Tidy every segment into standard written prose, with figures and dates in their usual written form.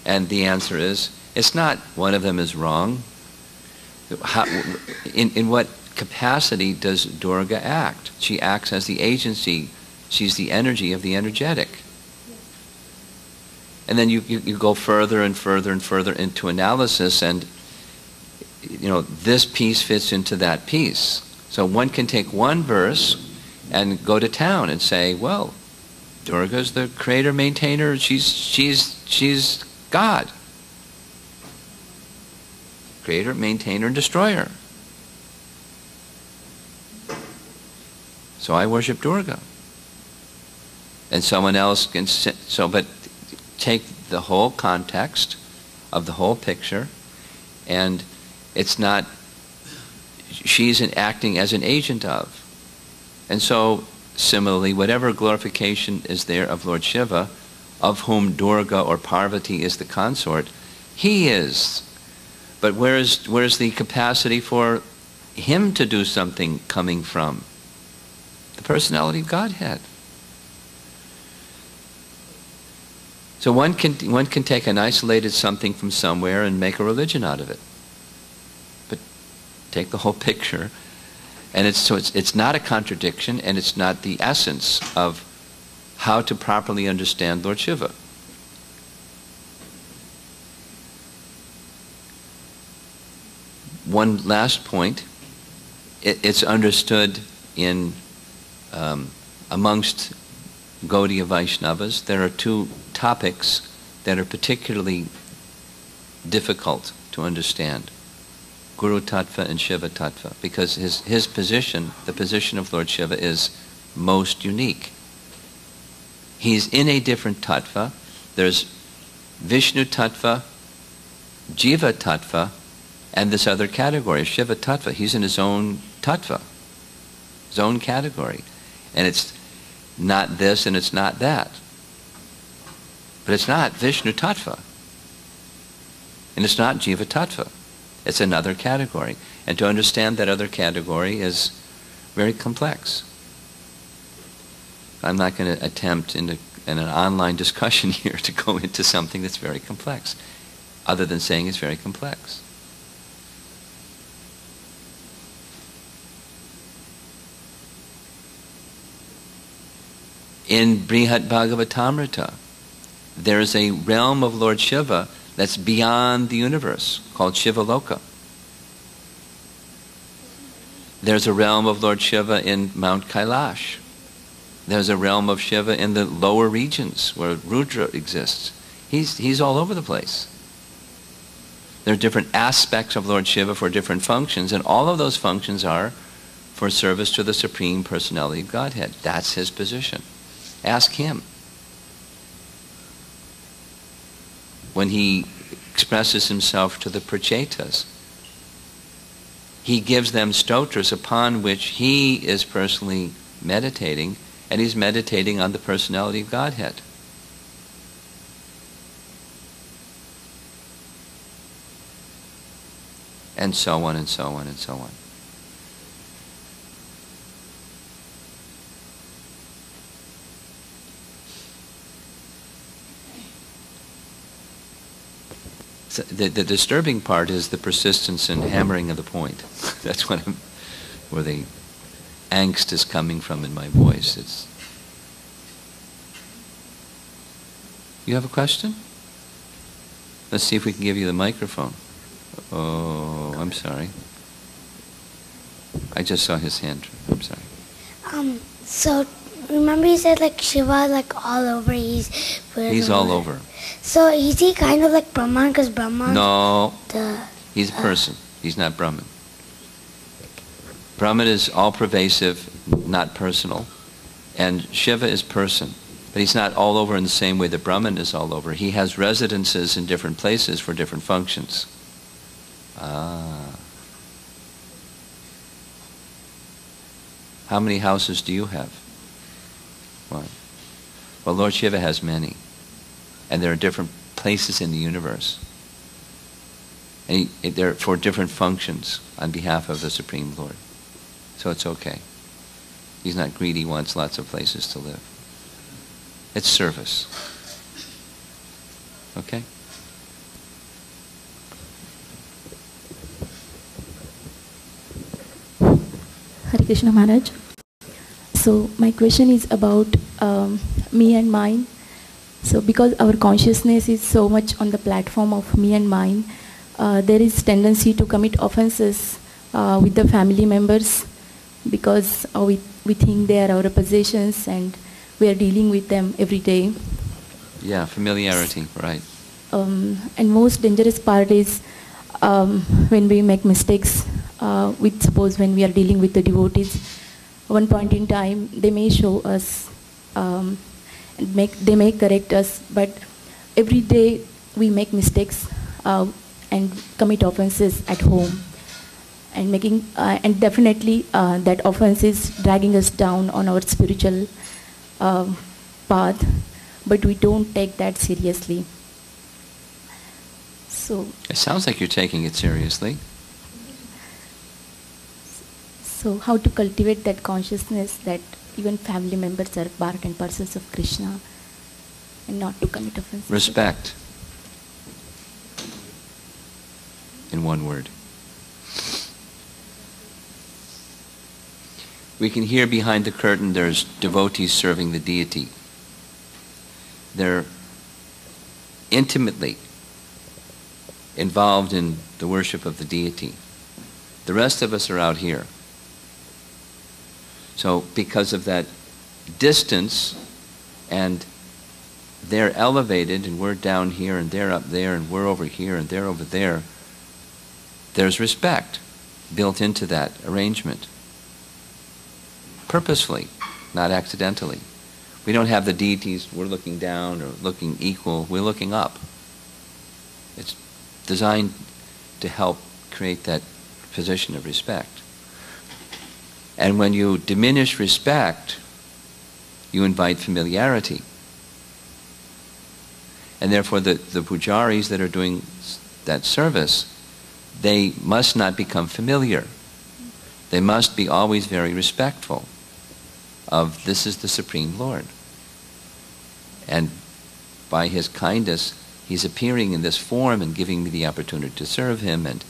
And the answer is, it's not one of them is wrong. In what capacity does Durga act? She acts as the agency. She's the energy of the energetic. And then you go further and further and further into analysis, and this piece fits into that piece. So one can take one verse and go to town and say, well, Durga's the creator, maintainer, she's God. Creator, maintainer, and destroyer. So I worship Durga. And someone else can but take the whole context of the whole picture, and it's not, she's acting as an agent of. And so, similarly, whatever glorification is there of Lord Shiva, of whom Durga or Parvati is the consort, he is. But where's the capacity for him to do something coming from? The personality of Godhead. So one can take an isolated something from somewhere and make a religion out of it. But take the whole picture, and it's not a contradiction, and it's not the essence of how to properly understand Lord Shiva. One last point. It's understood in amongst Gaudiya Vaishnavas, there are two topics that are particularly difficult to understand. Guru Tattva and Shiva Tattva, because his position, the position of Lord Shiva, is most unique. He's in a different Tattva. There's Vishnu Tattva, Jiva Tattva, and this other category, Shiva Tattva. He's in his own Tattva, his own category. And it's not this and it's not that. But it's not Vishnu Tattva. And it's not Jiva Tattva. It's another category. And to understand that other category is very complex. I'm not going to attempt in an online discussion here to go into something that's very complex, other than saying it's very complex. In Brihat Bhagavatamrita, there is a realm of Lord Shiva that's beyond the universe, called Shiva Loka. There's a realm of Lord Shiva in Mount Kailash. There's a realm of Shiva in the lower regions where Rudra exists. He's all over the place. There are different aspects of Lord Shiva for different functions, and all of those functions are for service to the Supreme Personality of Godhead. That's his position. Ask him. When he expresses himself to the Prachetas, he gives them stotras upon which he is personally meditating, and he's meditating on the personality of Godhead. And so on and so on and so on. So the disturbing part is the persistence and hammering of the point. That's where the angst is coming from in my voice. You have a question? Let's see if we can give you the microphone. Oh, I'm sorry. I just saw his hand. I'm sorry. So remember you said like Shiva like all over. He's all over. So is he kind of like Brahman, because Brahman? No, he's a person. He's not Brahman. Brahman is all pervasive, not personal. And Shiva is person. But he's not all over in the same way that Brahman is all over. He has residences in different places for different functions. How many houses do you have? One. Well, Lord Shiva has many. And there are different places in the universe. And they're for different functions on behalf of the Supreme Lord. So it's okay. He's not greedy, he wants lots of places to live. It's service. Okay? Hare Krishna Maharaj. So my question is about me and mine. So because our consciousness is so much on the platform of me and mine, there is tendency to commit offenses with the family members because we think they are our possessions and we are dealing with them every day. Yeah, familiarity, right. And most dangerous part is when we make mistakes, suppose when we are dealing with the devotees, one point in time they may show us, they may correct us, but every day we make mistakes and commit offenses at home, and definitely that offense is dragging us down on our spiritual path, but we don't take that seriously. So it sounds like you're taking it seriously. So how to cultivate that consciousness that even family members are part and parcels of Krishna and not to commit offenses? Respect. In one word. We can hear behind the curtain there's devotees serving the deity. They're intimately involved in the worship of the deity. The rest of us are out here. So because of that distance, and they're elevated and we're down here and they're up there and we're over here and they're over there, there's respect built into that arrangement. Purposefully, not accidentally. We don't have the deities, we're looking down or looking equal, we're looking up. It's designed to help create that position of respect. And when you diminish respect, you invite familiarity. And therefore the pujaris that are doing that service, they must not become familiar. They must be always very respectful of this is the Supreme Lord. And by his kindness, he's appearing in this form and giving me the opportunity to serve him, and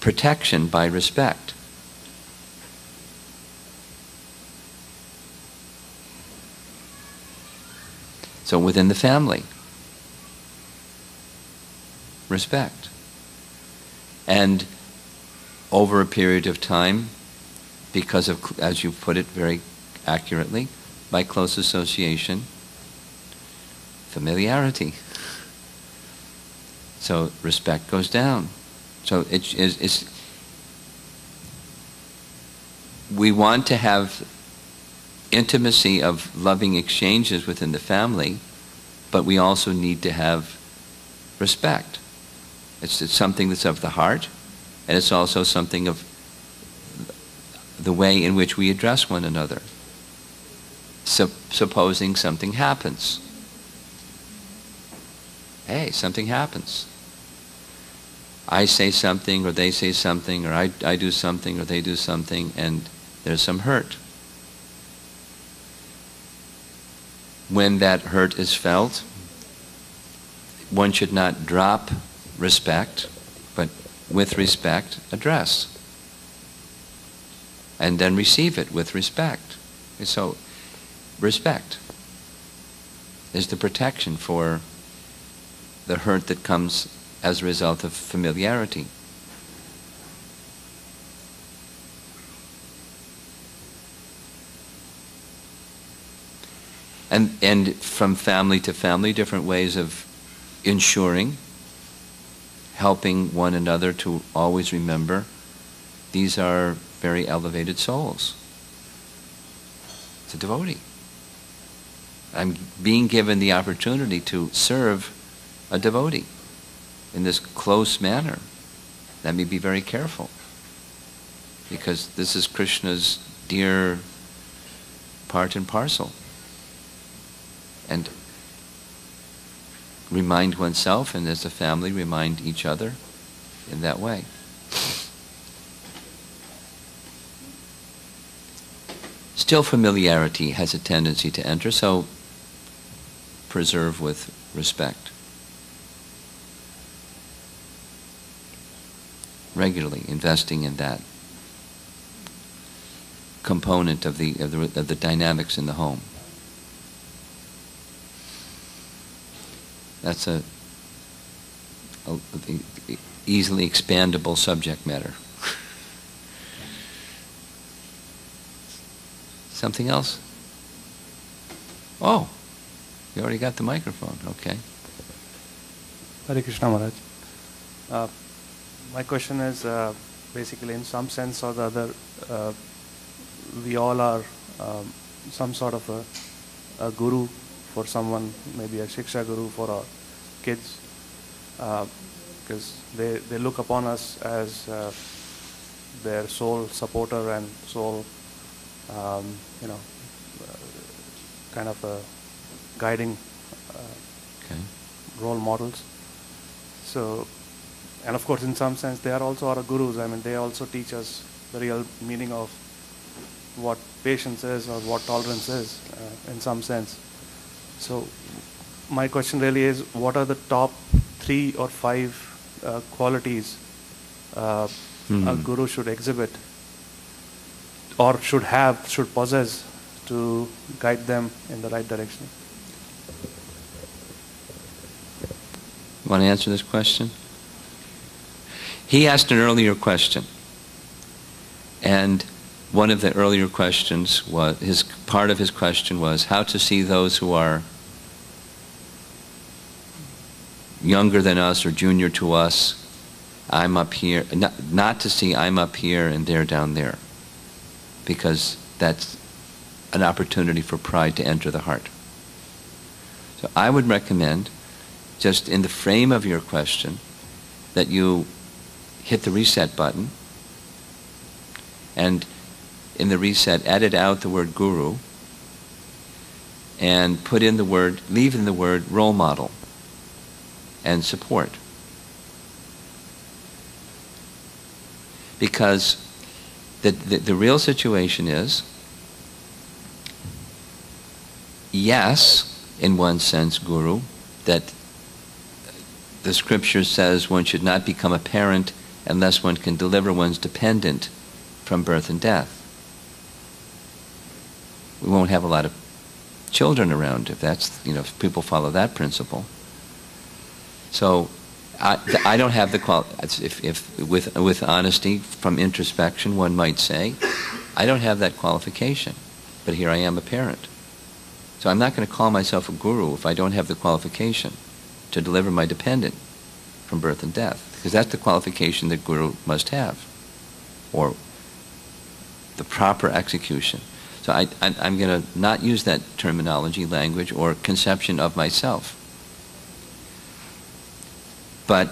protection by respect. So within the family, respect. And over a period of time, because of, as you put it very accurately, by close association, familiarity. So respect goes down. So it's we want to have intimacy of loving exchanges within the family, but we also need to have respect. It's something that's of the heart, and it's also something of the way in which we address one another. Supposing something happens. Hey, something happens. I say something, or they say something, or I do something, or they do something, and there's some hurt. When that hurt is felt, one should not drop respect, but with respect address. And then receive it with respect. And so, respect is the protection for the hurt that comes as a result of familiarity. And from family to family, different ways of ensuring, helping one another to always remember, these are very elevated souls. It's a devotee. I'm being given the opportunity to serve a devotee in this close manner. Let me be very careful, because this is Krishna's dear part and parcel. And remind oneself, and as a family remind each other in that way. Still, familiarity has a tendency to enter, so preserve with respect. Regularly investing in that. component of the dynamics in the home. That's a easily expandable subject matter. Something else? Oh, you already got the microphone. Okay. Hare Krishna Maharaj. My question is basically, in some sense or the other, we all are some sort of a guru for someone, maybe a Shiksha guru for our kids, because they look upon us as their sole supporter and sole, kind of a guiding role models. So, and of course, in some sense, they are also our gurus. I mean, they also teach us the real meaning of what patience is or what tolerance is, in some sense. So, my question really is, what are the top 3 or 5 qualities a guru should exhibit or should possess to guide them in the right direction? You want to answer this question? He asked an earlier question, and one of the earlier questions was, part of his question was how to see those who are younger than us or junior to us. I'm up here, not to see I'm up here and they're down there, because that's an opportunity for pride to enter the heart. So I would recommend, just in the frame of your question, that you hit the reset button, and in the reset, edit out the word guru, and put in the word, leave in the word role model and support. Because the real situation is, yes, in one sense, guru, that the scripture says one should not become a parent unless one can deliver one's dependent from birth and death. We won't have a lot of children around if that's, if people follow that principle. So I don't have the if with honesty, from introspection, one might say, I don't have that qualification, but here I am a parent. So I'm not going to call myself a guru if I don't have the qualification to deliver my dependent from birth and death, because that's the qualification that guru must have, or the proper execution. So I'm going to not use that terminology, language, or conception of myself. But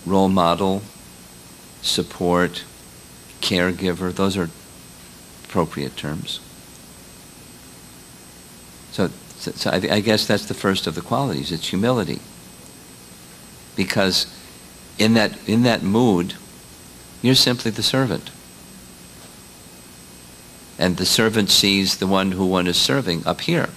role model, support, caregiver, those are appropriate terms. So I guess that's the first of the qualities. It's humility. Because in that mood, you're simply the servant. And the servant sees the one who one is serving up here.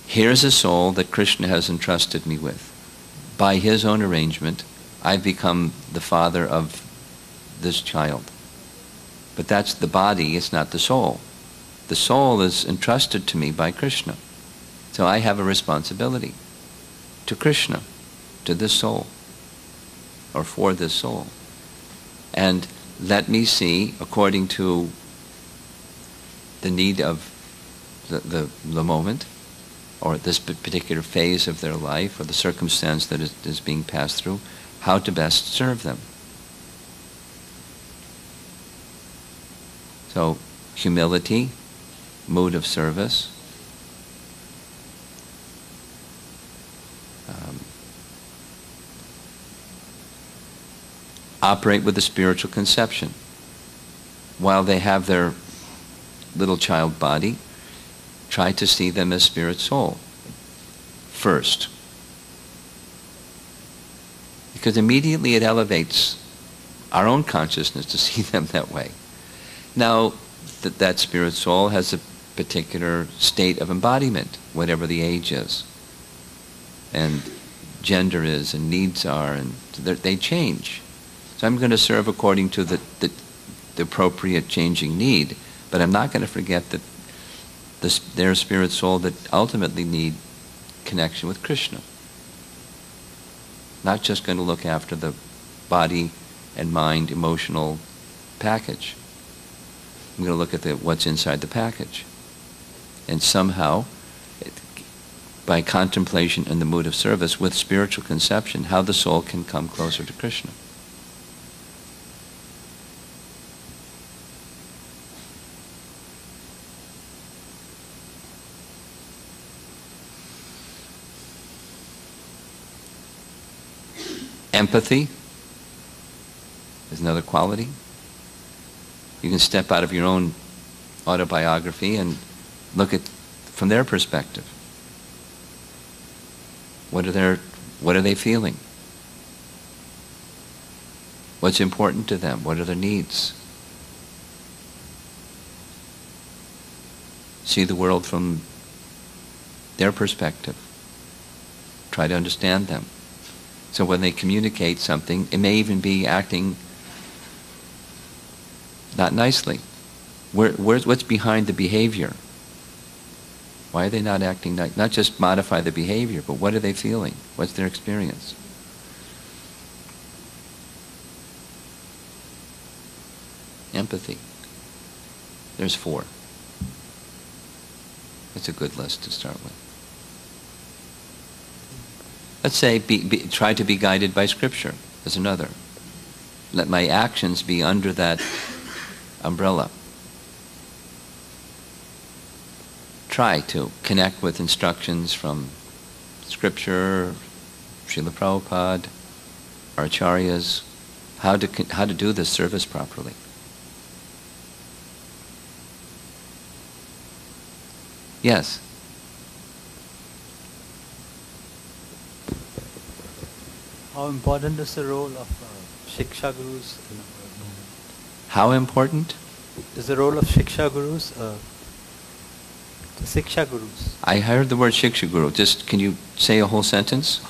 Here's a soul that Krishna has entrusted me with. By his own arrangement, I've become the father of this child. But that's the body, it's not the soul. The soul is entrusted to me by Krishna. So I have a responsibility to Krishna, to this soul, or for this soul. And let me see, according to the need of the moment, or this particular phase of their life, or the circumstance that is being passed through, how to best serve them. So, humility, mood of service, operate with a spiritual conception. While they have their little child body, try to see them as spirit soul first. Because immediately it elevates our own consciousness to see them that way. Now, that spirit soul has a particular state of embodiment, whatever the age is. And gender is and needs are, and they change. So I'm going to serve according to the appropriate changing need, but I'm not going to forget that their spirit soul that ultimately need connection with Krishna. Not just going to look after the body and mind emotional package. I'm going to look at what's inside the package. And somehow, by contemplation in the mood of service, with spiritual conception, how the soul can come closer to Krishna. Empathy is another quality. You can step out of your own autobiography and look at from their perspective. What are they feeling? What's important to them? What are their needs? See the world from their perspective. Try to understand them. So when they communicate something, it may even be acting not nicely. What's behind the behavior? Why are they not acting nice? Not just modify the behavior, but what are they feeling? What's their experience? Empathy. There's 4. That's a good list to start with. Let's say try to be guided by Scripture. There's another. Let my actions be under that umbrella. Try to connect with instructions from Scripture, Srila Prabhupada, our acharyas, how to do this service properly. Yes? How important is the role of Shiksha Gurus in our movement? How important? Is the role of Shiksha Gurus, the Siksha Gurus? I heard the word Shiksha Guru. Just, can you say a whole sentence?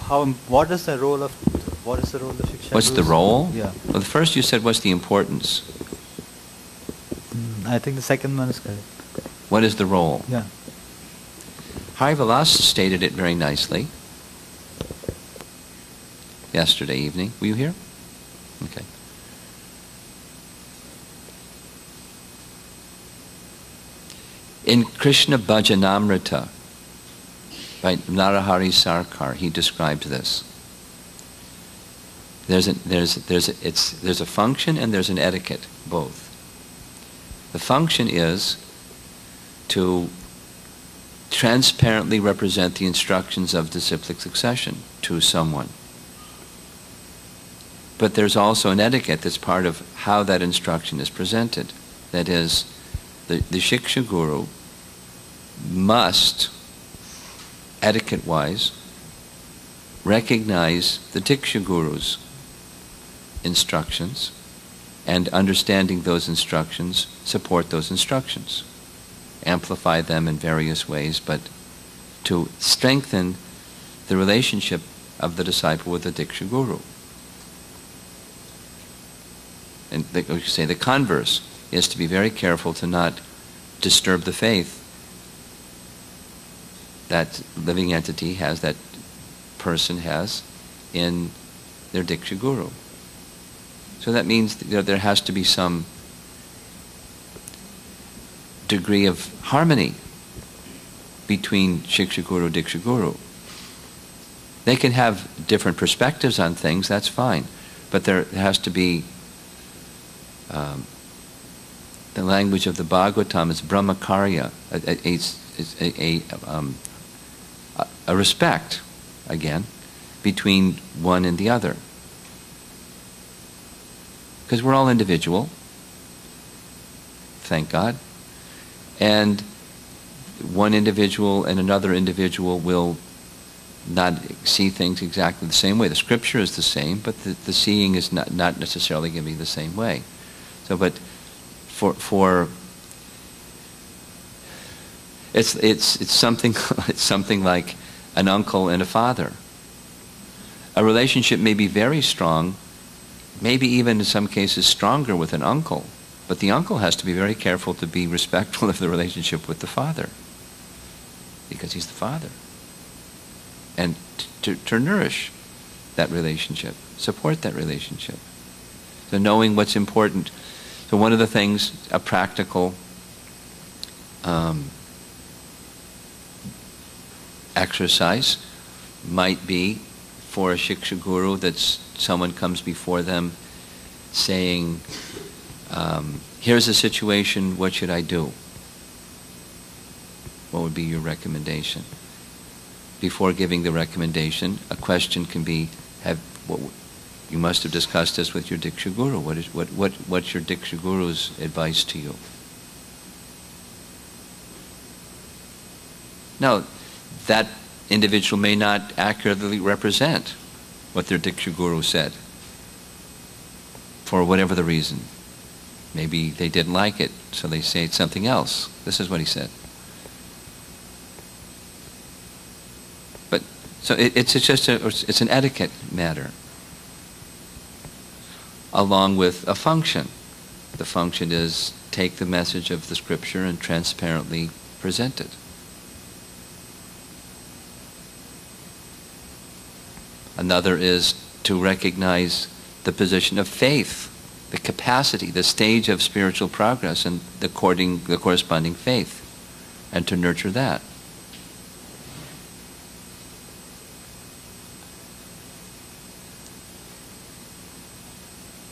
What is the role of Shiksha Gurus? What's the role? Yeah. Well, the first you said, what's the importance? I think the second one is correct. What is the role? Yeah. Harivilas stated it very nicely yesterday evening. Were you here? Okay. In Krishna Bhajanamrita, by Narahari Sarkar, he described this. There's a function and there's an etiquette, both. The function is to transparently represent the instructions of disciplic succession to someone. But there's also an etiquette that's part of how that instruction is presented. That is, the Shiksha Guru must, etiquette-wise, recognize the Diksha Guru's instructions, and understanding those instructions, support those instructions. Amplify them in various ways, but to strengthen the relationship of the disciple with the Diksha Guru. And the converse is to be very careful to not disturb the faith that living entity has, that person has, in their Diksha Guru. So that means there has to be some degree of harmony between Shiksha Guru and Diksha Guru. They can have different perspectives on things, that's fine, but there has to be the language of the Bhagavatam is brahmakarya, a respect, again, between one and the other. Because we're all individual, thank God, and one individual and another individual will not see things exactly the same way. The Scripture is the same, but the seeing is not necessarily going to be the same way. So, but for it's something it's something like an uncle and a father. A relationship may be very strong, maybe even in some cases stronger with an uncle, but the uncle has to be very careful to be respectful of the relationship with the father, because he's the father. And to nourish that relationship, support that relationship. So knowing what's important. So one of the things, a practical exercise might be for a Shiksha Guru that someone comes before them saying, here's the situation, what should I do? What would be your recommendation? Before giving the recommendation, a question can be, you must have discussed this with your Diksha Guru. What's your Diksha Guru's advice to you? Now, that individual may not accurately represent what their Diksha Guru said, for whatever the reason. Maybe they didn't like it, so they say something else. This is what he said. But so it's an etiquette matter, along with a function. The function is take the message of the scripture and transparently present it. Another is to recognize the position of faith, the capacity, the stage of spiritual progress, and the corresponding faith, and to nurture that.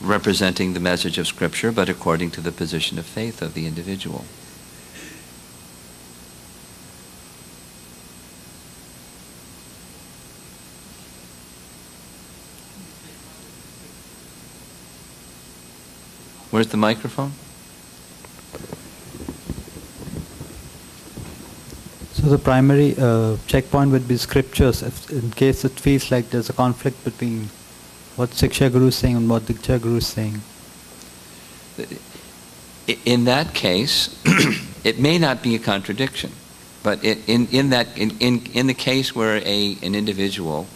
Representing the message of Scripture, but according to the position of faith of the individual. Where's the microphone? So the primary checkpoint would be scriptures, in case it feels like there's a conflict between what Shiksha Guru is saying and what Diksha Guru is saying. In that case, it may not be a contradiction, but in the case where an individual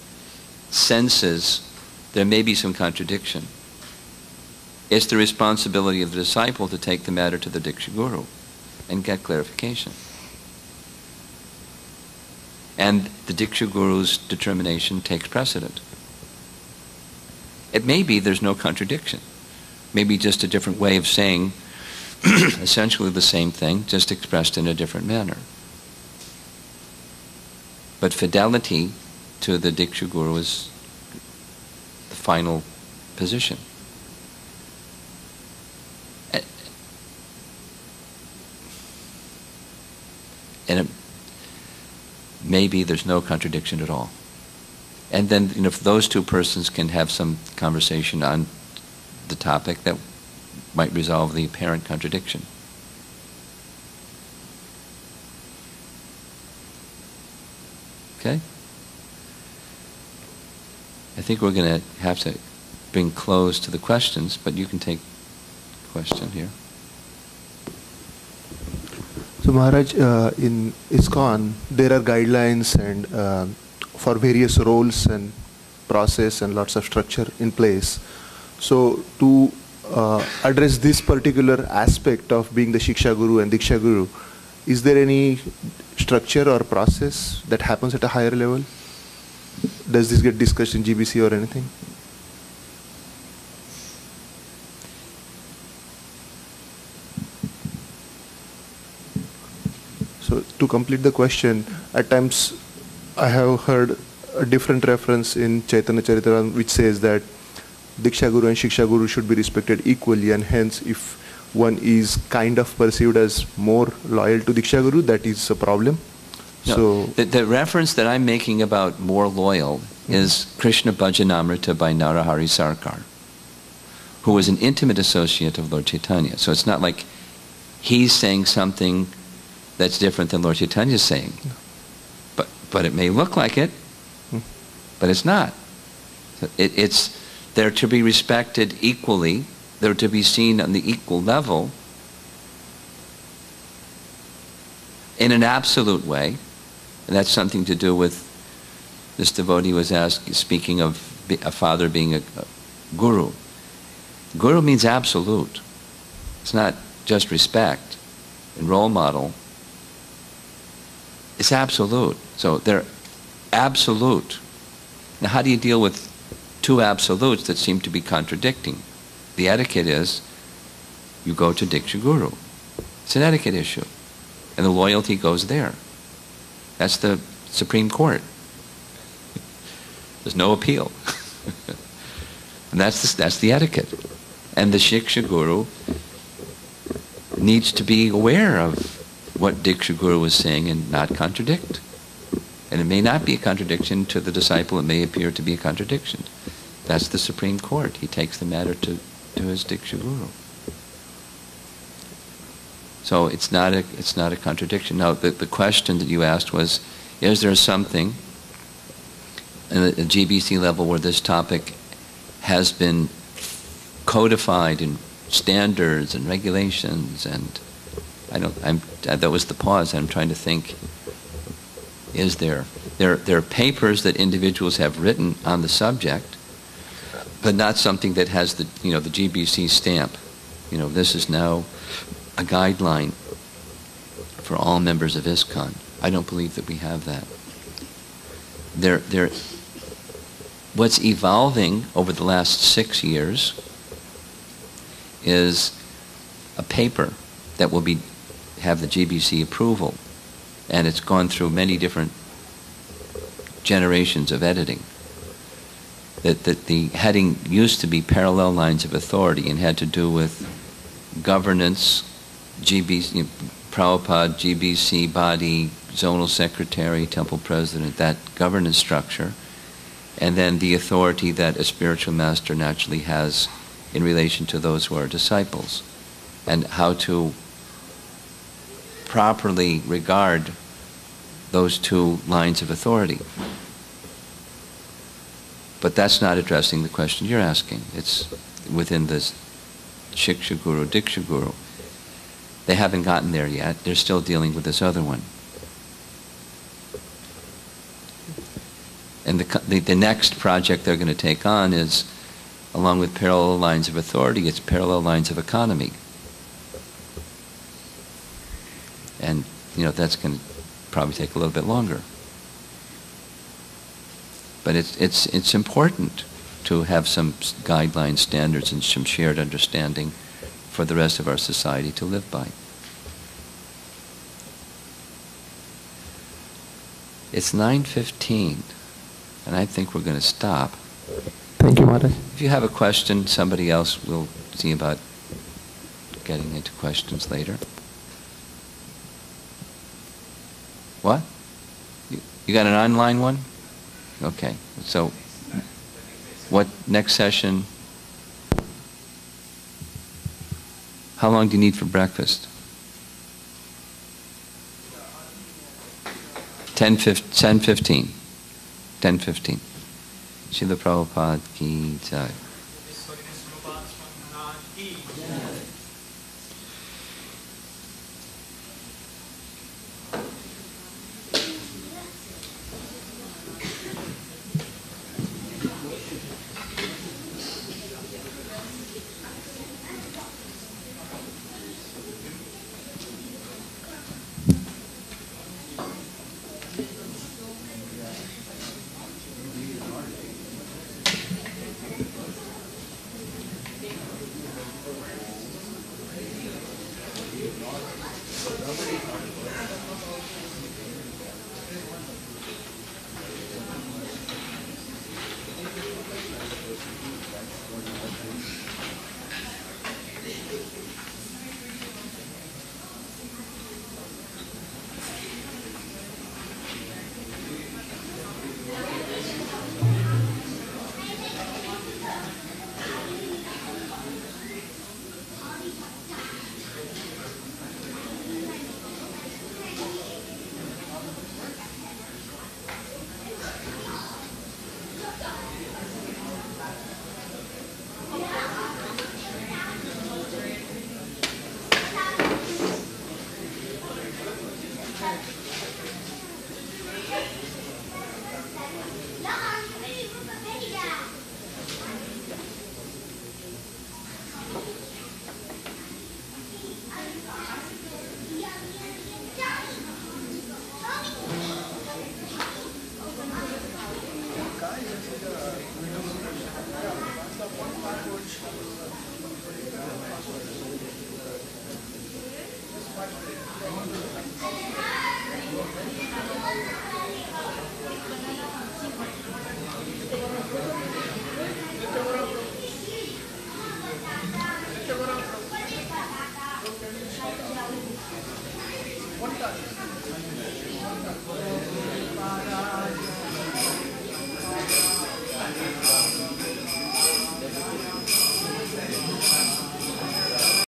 senses there may be some contradiction, it's the responsibility of the disciple to take the matter to the Diksha Guru and get clarification. And the Diksha Guru's determination takes precedent. It may be there's no contradiction. Maybe just a different way of saying essentially the same thing, just expressed in a different manner. But fidelity to the Diksha Guru is the final position. And maybe there's no contradiction at all. And then, if those two persons can have some conversation on the topic, that might resolve the apparent contradiction. Okay? I think we're going to have to bring close to the questions, but you can take a question here. So Maharaj, in ISKCON, there are guidelines and for various roles and process and lots of structure in place. So to address this particular aspect of being the Shiksha Guru and Diksha Guru, is there any structure or process that happens at a higher level? Does this get discussed in GBC or anything? So to complete the question, at times I have heard a different reference in Chaitanya Charitamrita which says that Diksha Guru and Shiksha Guru should be respected equally, and hence if one is kind of perceived as more loyal to Diksha Guru, that is a problem. No, so the reference that I'm making about more loyal is Krishna Bhajanamrita by Narahari Sarkar, who was an intimate associate of Lord Chaitanya. So it's not like he's saying something that's different than Lord Chaitanya is saying. But it may look like it, but it's not. So they're to be respected equally, they're to be seen on the equal level, in an absolute way, and that's something to do with, this devotee was speaking of a father being a guru. Guru means absolute. It's not just respect and role model. It's absolute. So they're absolute. Now how do you deal with two absolutes that seem to be contradicting? The etiquette is you go to Diksha Guru. It's an etiquette issue. And the loyalty goes there. That's the Supreme Court. There's no appeal. And that's the etiquette. And the Shiksha Guru needs to be aware of what Diksha Guru is saying and not contradict. And it may not be a contradiction to the disciple, it may appear to be a contradiction. That's the Supreme Court. He takes the matter to his Diksha Guru. So it's not a contradiction. Now the question that you asked was, is there something at the GBC level where this topic has been codified in standards and regulations, and that was the pause. I'm trying to think, is there are papers that individuals have written on the subject, but not something that has the GBC stamp. This is now a guideline for all members of ISKCON. I don't believe that we have that. What's evolving over the last 6 years is a paper that will have the GBC approval, and it's gone through many different generations of editing. That the heading used to be Parallel Lines of Authority and had to do with governance, GBC, Prabhupada, GBC body, zonal secretary, temple president, that governance structure, and then the authority that a spiritual master naturally has in relation to those who are disciples, and how to properly regard those two lines of authority. But that's not addressing the question you're asking. It's within this Shiksha Guru, Diksha Guru. They haven't gotten there yet. They're still dealing with this other one. And the next project they're going to take on is, along with parallel lines of authority, it's parallel lines of economy. And, that's going to probably take a little bit longer. But it's important to have some guidelines, standards, and some shared understanding for the rest of our society to live by. It's 9:15, and I think we're going to stop. Thank you, Maharaj. If you have a question, somebody else will see about getting into questions later. What? You got an online one? Okay. So, what next session? How long do you need for breakfast? 10:15. 10:15. Srila Prabhupada ki jai. Yeah.